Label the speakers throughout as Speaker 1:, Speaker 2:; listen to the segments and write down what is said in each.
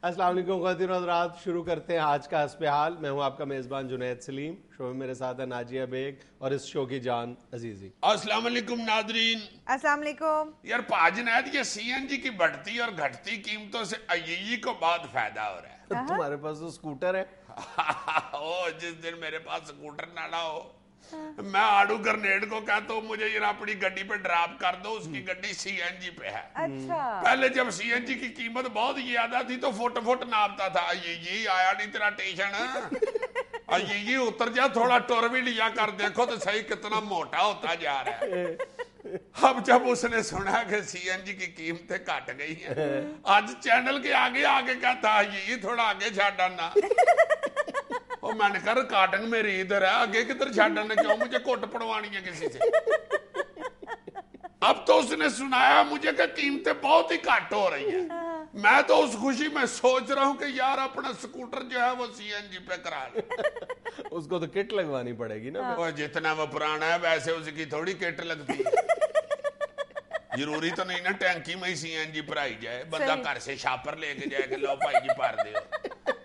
Speaker 1: السلام علیکم خواتین و حضرات، شروع کرتے ہیں آج کا حسب حال۔ میں ہوں آپ کا میزبان جنید سلیم، شو میں میرے ساتھ ہے ناجیہ بیگ اور اس شو کی جان عزیزی۔
Speaker 2: السلام علیکم ناظرین۔
Speaker 3: السلام علیکم۔
Speaker 2: یار جنید، یہ سی این جی کی بڑھتی اور گھٹتی قیمتوں سے IEE کو بہت فائدہ ہو رہا ہے۔
Speaker 1: تمہارے پاس تو سکوٹر ہے؟
Speaker 2: جس دن میرے پاس سکوٹر نہ ہو، میں آڑو گرنیڈ کو کہتا ہوں مجھے یہ اپنی گڈی پہ ڈراپ کر دو، اس کی گڈی سی این جی پہ ہے۔
Speaker 3: اچھا،
Speaker 2: پہلے جب سی این جی کی قیمت بہت زیادہ تھی تو فٹ فٹ ناپتا تھا، یہ آیا نہیں تیرا ٹیشن، یہ اتر جا، تھوڑا ٹور بھی لیا کر، دیکھو تو صحیح کتنا موٹا ہوتا جا رہا ہے۔ اب جب اس نے سنا کہ سی این جی کی قیمتیں کٹ گئی ہیں، آج چینل کے آگے آگے کہتا یہ تھوڑا آگے چھاڑ ڈالنا۔ میں نے کہا ریکارڈنگ میری ادھر ہے، آگے کدھر چھاڑنے، کیوں مجھے کوٹ پڑوانی ہے کسی سے؟ اب تو اس نے سنایا مجھے کہ قیمتیں بہت ہی کٹ ہو رہی ہیں۔ میں تو اس خوشی میں سوچ رہا ہوں کہ یار اپنا سکوٹر جو ہے وہ سی این جی پہ کرا لیں۔
Speaker 1: اس کو تو کٹ لگوانی پڑے گی نا۔
Speaker 2: جتنا وہ پرانا ہے ویسے اس کی تھوڑی کٹ لگتی ہے۔ ضروری تو نہیں نا ٹینکی میں ہی سی این جی بھرائی جائے، بندہ گھر سے شاپر لے کے جائے کہ لو بھائی جی بھر دیو۔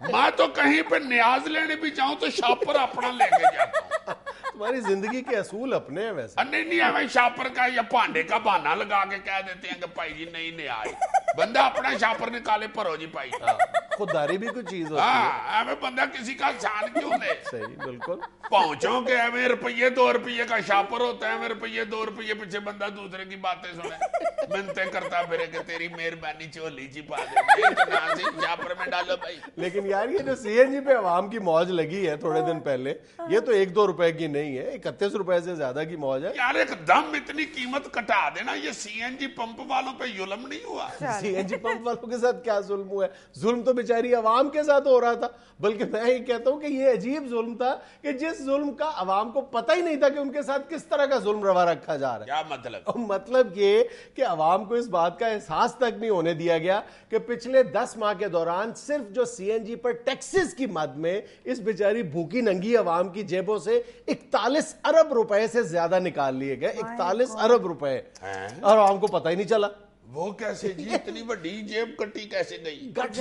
Speaker 2: میں تو کہیں پہ نیاز لینے بھی جاؤں تو شاپر اپنا لے کے جاتا ہوں۔
Speaker 1: تمہاری زندگی کے اصول اپنے ہیں ویسے۔
Speaker 2: نہیں ہمیں شاپر کا یا پانڈے کا بہانا لگا کے کہہ دیتے ہیں کہ بھائی جی نہیں نیاز، بندہ اپنا شاپر نکالے پرو جی بھائی۔
Speaker 1: خودداری بھی کوئی چیز ہوتی ہے۔
Speaker 2: ہاں، ہمیں بندہ کسی کا سان کیوں لے؟
Speaker 1: صحیح، بالکل۔
Speaker 2: پہنچوں کہ ہمیں روپیے 2 روپیے کا شاپر ہوتا ہے، ہمیں روپیے 2 روپیے پیچھے بندہ دوسرے کی باتیں سنے، منتیں کرتا پھرے کہ تیری مہربانی چولی چی پا دے، اتنا سے شاپر میں ڈالو بھائی۔
Speaker 1: لیکن یار یہ جو سی این جی پہ عوام کی موج لگی ہے تھوڑے دن پہلے، یہ تو 1-2 روپے کی نہیں ہے، 31 روپے سے زیادہ کی موج ہے۔
Speaker 2: یار ایک دم اتنی قیمت کٹا دینا، یہ سی این جی پمپ والوں پہ ظلم نہیں ہوا؟
Speaker 1: سی این جی پمپ والوں کے ساتھ کیا ظلم ہوا ہے؟ ظلم تو بیچاری عوام کے ساتھ ہو رہا تھا، بلکہ میں یہ کہتا ہوں کہ یہ عجیب ظلم تھا کہ جس ظلم کا عوام کو پتہ ہی نہیں تھا کہ ان کے ساتھ کس طرح کا ظلم روا رکھا جا رہا ہے۔
Speaker 2: کیا مطلب؟
Speaker 1: مطلب یہ کہ عوام کو اس بات کا احساس تک نہیں ہونے دیا گیا کہ پچھلے 10 ماہ کے دوران صرف جو سی این جی پر ٹیکسز کی مد میں اس بیچاری بھوکی ننگی عوام کی جیبوں سے 41 ارب روپے سے زیادہ نکال لیے گئے، 41 ارب روپے، اور عوام کو پتہ ہی نہیں چلا۔
Speaker 2: وہ کیسے جی؟ اتنی بڑی جیب کٹی کیسے گئی؟
Speaker 1: گٹھ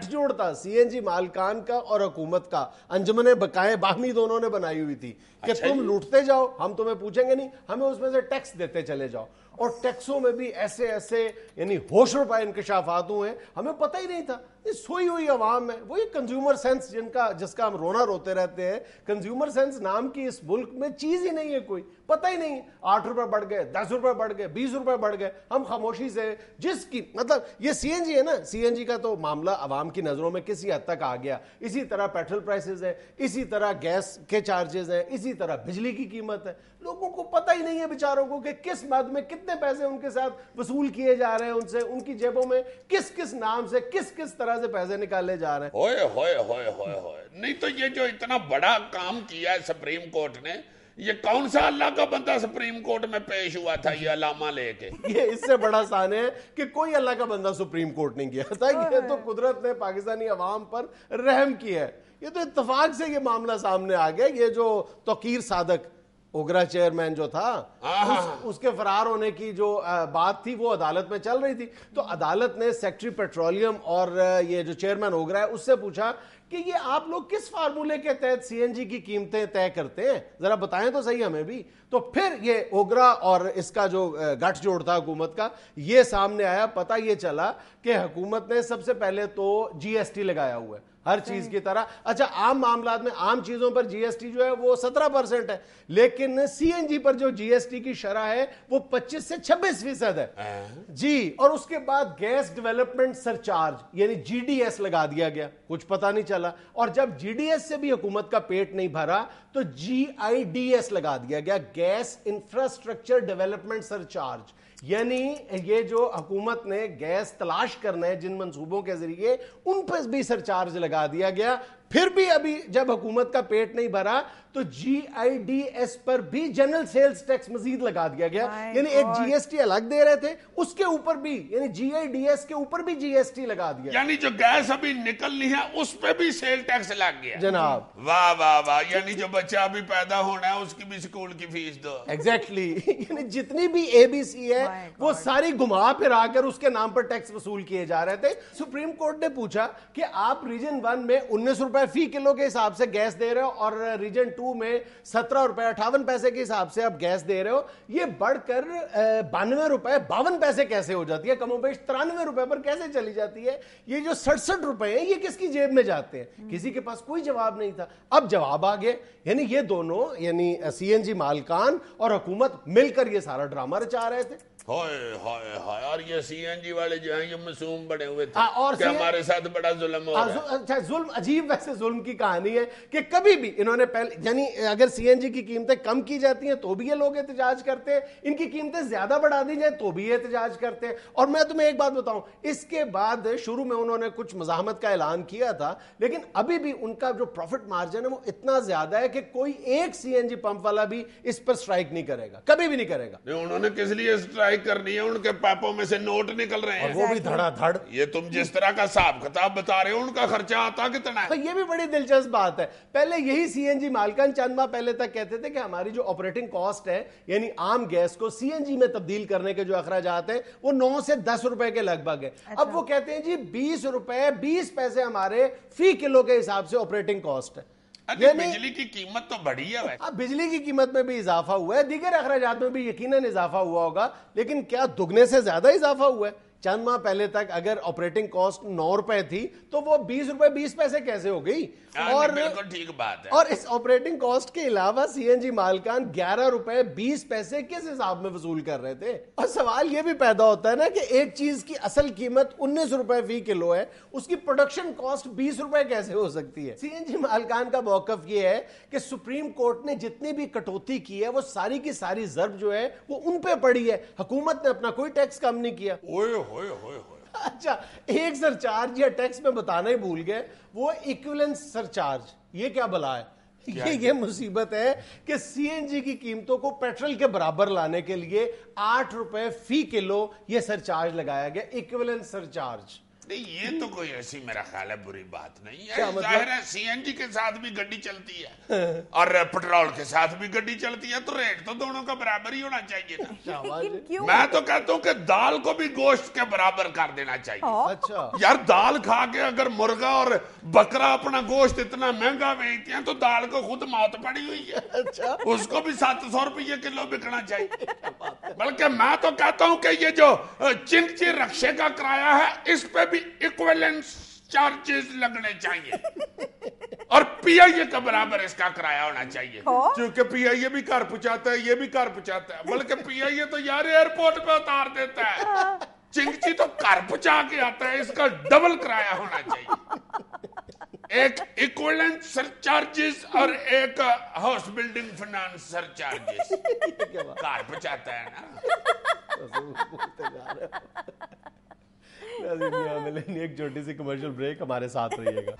Speaker 1: جوڑ تھا سی این جی مالکان کا اور حکومت کا، انجمن بقائے باہمی دونوں نے بنائی ہوئی تھی کہ تم لوٹتے جاؤ، ہم تمہیں پوچھیں گے نہیں، ہمیں اس میں سے ٹیکس دیتے چلے جاؤ۔ اور ٹیکسوں میں بھی ایسے یعنی ہوش روپے انکشافات ہوئے ہیں، ہمیں پتہ ہی نہیں تھا۔ یہ سوئی ہوئی عوام ہے، وہی کنزیومر سینس جس کا ہم رونا روتے رہتے ہیں۔ کنزیومر سینس نام کی اس ملک میں چیز ہی نہیں ہے، کوئی پتہ ہی نہیں۔ 8 روپے بڑھ گئے، 10 روپے بڑھ گئے، 20 روپے بڑھ گئے، ہم خاموشی سے جس کی مطلب یہ سی این جی ہے نا، سی این جی کا تو معاملہ عوام کی نظروں میں کسی حد تک آ گیا۔ اسی طرح پیٹرول پرائسز ہے، اسی طرح گیس کے چارجز ہیں، اسی طرح بجلی کی قیمت ہے۔ لوگوں کو پتہ ہی نہیں ہے بیچاروں کو کہ کس مد میں کتنے پیسے ان کے ساتھ وصول کیے جا رہے ہیں، ان سے ان کی جیبوں میں کس نام سے کس طرح سے پیسے نکالے جا رہے ہیں۔
Speaker 2: ہوئے نہیں تو یہ جو اتنا بڑا کام کیا ہے سپریم کورٹ نے، یہ کون سا اللہ کا بندہ سپریم کورٹ میں پیش ہوا تھا یہ علامہ لے کے؟
Speaker 1: یہ اس سے بڑا سان ہے کہ کوئی اللہ کا بندہ سپریم کورٹ نہیں گیا تھا، یہ تو قدرت نے پاکستانی عوام پر رحم کیا ہے۔ یہ تو اتفاق سے یہ معاملہ سامنے آ گیا۔ یہ جو توقیر صادق اوگرا چیئرمین جو تھا، اس کے فرار ہونے کی جو بات تھی وہ عدالت میں چل رہی تھی، تو عدالت نے سیکٹری پیٹرولیم اور یہ جو چیئرمین اوگرا ہے اس سے پوچھا کہ یہ آپ لوگ کس فارمولے کے تحت سی این جی کی قیمتیں طے کرتے ہیں، ذرا بتائیں تو صحیح ہمیں بھی۔ تو پھر یہ اوگرا اور اس کا جو گٹھ جوڑ تھا حکومت کا، یہ سامنے آیا، پتہ یہ چلا کہ حکومت نے سب سے پہلے تو جی ایس ٹی لگایا ہوا ہے ہر چیز کی طرح۔ اچھا، عام معاملات میں عام چیزوں پر جی ایس ٹی جو ہے وہ 17% ہے، لیکن سی این جی پر جو جی ایس ٹی کی شرح ہے وہ 25 سے 26% ہے جی۔ اور اس کے بعد گیس ڈیولپمنٹ سرچارج یعنی جی ڈی ایس لگا دیا گیا، کچھ پتہ نہیں چلا۔ اور جب جی ڈی ایس سے بھی حکومت کا پیٹ نہیں بھرا تو جی آئی ڈی ایس لگا دیا گیا، گیس انفراسٹرکچر ڈیولپمنٹ سرچارج، یعنی یہ جو حکومت نے گیس تلاش کرنا ہے جن منصوبوں کے ذریعے، ان پر بھی سرچارج لگا دیا گیا۔ پھر بھی ابھی جب حکومت کا پیٹ نہیں بھرا تو جی آئی ڈی ایس پر بھی جنرل سیلز ٹیکس مزید لگا دیا گیا. یعنی ایک جی ایس ٹی الگ دے رہے تھے, اس کے اوپر بھی یعنی جی آئی ڈی ایس کے اوپر بھی جی ایس ٹی لگا دیا.
Speaker 2: یعنی جو گیس ابھی نکلنی ہے اس پہ بھی سیل ٹیکس لگ گیا
Speaker 1: جناب.
Speaker 2: واہ واہ واہ. یعنی جو بچہ ابھی پیدا ہونا ہے اس کی بھی سکول کی فیس دو.
Speaker 1: ایگزیکٹلی. یعنی جتنی بھی اے بی سی ہے وہ ساری گھما پھرا کر اس کے نام پر ٹیکس وصول کیے جا رہے تھے. سپریم کورٹ نے پوچھا کہ آپ ریجن 1 میں 19 روپے فی کلو کے حساب سے گیس دے رہے ہو اور ریجن 2 میں 17 روپے 58 پیسے کے حساب سے آپ گیس دے رہے ہو, یہ بڑھ کر 92 روپے 52 پیسے کیسے ہو جاتی ہے, کم و بیش 93 روپے پر کیسے چلی جاتی ہے؟ یہ جو 67 روپے ہیں یہ کس کی جیب میں جاتے ہیں؟ کسی کے پاس کوئی جواب نہیں تھا. اب جواب آ گیا. یعنی یہ دونوں یعنی سی این جی مالکان اور حکومت مل کر یہ سارا ڈرامہ رچا رہے تھے.
Speaker 2: ہائے ہائے ہائے. اور یہ سی این جی والے جو ہیں یہ معصوم بڑے ہوئے تھے
Speaker 1: اور
Speaker 2: کہ ہمارے ساتھ بڑا ظلم ہو رہا ہے.
Speaker 1: اچھا ظلم, عجیب ویسے ظلم کی کہانی ہے کہ کبھی بھی انہوں نے پہلے یعنی اگر سی این جی کی قیمتیں کم کی جاتی ہیں تو بھی یہ لوگ احتجاج کرتے ہیں, ان کی قیمتیں زیادہ بڑھا دی جائیں تو بھی یہ احتجاج کرتے ہیں. اور میں تمہیں ایک بات بتاؤں, اس کے بعد شروع میں انہوں نے کچھ مزاحمت کا اعلان کیا تھا, لیکن ابھی بھی ان کا جو پروفٹ مارجن ہے وہ اتنا زیادہ ہے کہ کوئی ایک سی این جی پمپ والا بھی اس پر سٹرائک نہیں کرے گا, کبھی بھی نہیں کرے گا.
Speaker 2: انہوں نے کس لیے سٹرائک کرنی ہے؟ ان کے پاپوں میں سے نوٹ نکل رہے ہیں
Speaker 1: اور وہ بھی دھڑا دھڑ.
Speaker 2: یہ تم جس طرح کا حساب کتاب بتا رہے ہو ان کا خرچہ آتا کتنا ہے؟
Speaker 1: یہ بھی بڑی دلچسپ بات ہے. پہلے یہی سی این جی مالکان چند ماہ پہلے تک کہتے تھے کہ ہماری جو آپریٹنگ کاسٹ ہے یعنی عام گیس کو سی این جی میں تبدیل کرنے کے جو اخراجات ہیں وہ 9 سے 10 روپے کے لگ بھگ ہے. اب وہ کہتے ہیں جی 20 روپے 20 پیسے ہمارے فی کلو کے حساب سے آپریٹنگ کاسٹ ہے.
Speaker 2: بجلی کی قیمت تو بڑھی ہے.
Speaker 1: بجلی کی قیمت میں بھی اضافہ ہوا ہے, دیگر اخراجات میں بھی یقیناً اضافہ ہوا ہوگا, لیکن کیا دگنے سے زیادہ اضافہ ہوا ہے؟ چند ماہ پہلے تک اگر آپریٹنگ کاسٹ 9 روپے تھی تو وہ 20 روپے 20 پیسے کیسے ہو گئی؟ اور
Speaker 2: بالکل ٹھیک بات ہے.
Speaker 1: اور اس آپریٹنگ کاسٹ کے علاوہ سی این جی مالکان 11 روپے 20 پیسے کس حساب میں وصول کر رہے تھے؟ اور سوال یہ بھی پیدا ہوتا ہے نا کہ ایک چیز کی اصل قیمت 19 روپے فی کلو ہے, اس کی پروڈکشن کاسٹ 20 روپے کیسے ہو سکتی ہے؟ سی این جی مالکان کا موقف یہ ہے کہ سپریم کورٹ نے جتنی بھی کٹوتی کی ہے وہ ساری کی ساری ضرب جو ہے وہ ان پہ پڑی ہے, حکومت نے اپنا کوئی ٹیکس کم نہیں کیا. اچھا ایک سرچارج یا ٹیکس میں بتانا ہی بھول گئے, وہ ایکویلنس سرچارج. یہ کیا بلا ہے؟ یہ مصیبت ہے کہ سی این جی کی قیمتوں کو پیٹرول کے برابر لانے کے لیے 8 روپے فی کلو یہ سرچارج لگایا گیا, ایکویلنس سرچارج.
Speaker 2: نہیں یہ تو کوئی ایسی میرا خیال ہے بری بات نہیں ہے. ظاہر ہے سی این جی کے ساتھ بھی گڈی چلتی ہے اور پیٹرول کے ساتھ بھی گڈی چلتی ہے, تو ریٹ تو دونوں کا برابر ہی ہونا چاہیے نا. میں تو کہتا ہوں کہ دال کو بھی گوشت کے برابر کر دینا چاہیے.
Speaker 1: اچھا
Speaker 2: یار دال کھا کے اگر مرغا اور بکرا اپنا گوشت اتنا مہنگا بیچتے ہیں تو دال کو خود موت پڑی ہوئی ہے.
Speaker 1: اچھا
Speaker 2: اس کو بھی 700 روپے کلو بکنا چاہیے. بلکہ میں تو کہتا ہوں کہ یہ جو چنچی رکشے کا کرایہ ہے اس پہ بھی ایکویلنس چارجز لگنے چاہیے اور پی آئی اے کا برابر اس کا کرایہ ہونا چاہیے, کیونکہ پی آئی اے بھی گھر پہنچاتا ہے, یہ بھی گھر پہنچاتا ہے. بلکہ پی آئی اے تو یار ایئرپورٹ پہ اتار دیتا ہے, چنچی تو گھر پہنچا کے آتا ہے, اس کا ڈبل کرایہ ہونا چاہیے. ایک ایکویلنٹ سرچارجز اور ایک ہاؤس بلڈنگ فنانس سرچارجز. گھر پہنچاتا ہے نا.
Speaker 1: ایک چھوٹی سی کمرشل بریک, ہمارے ساتھ رہیے گا.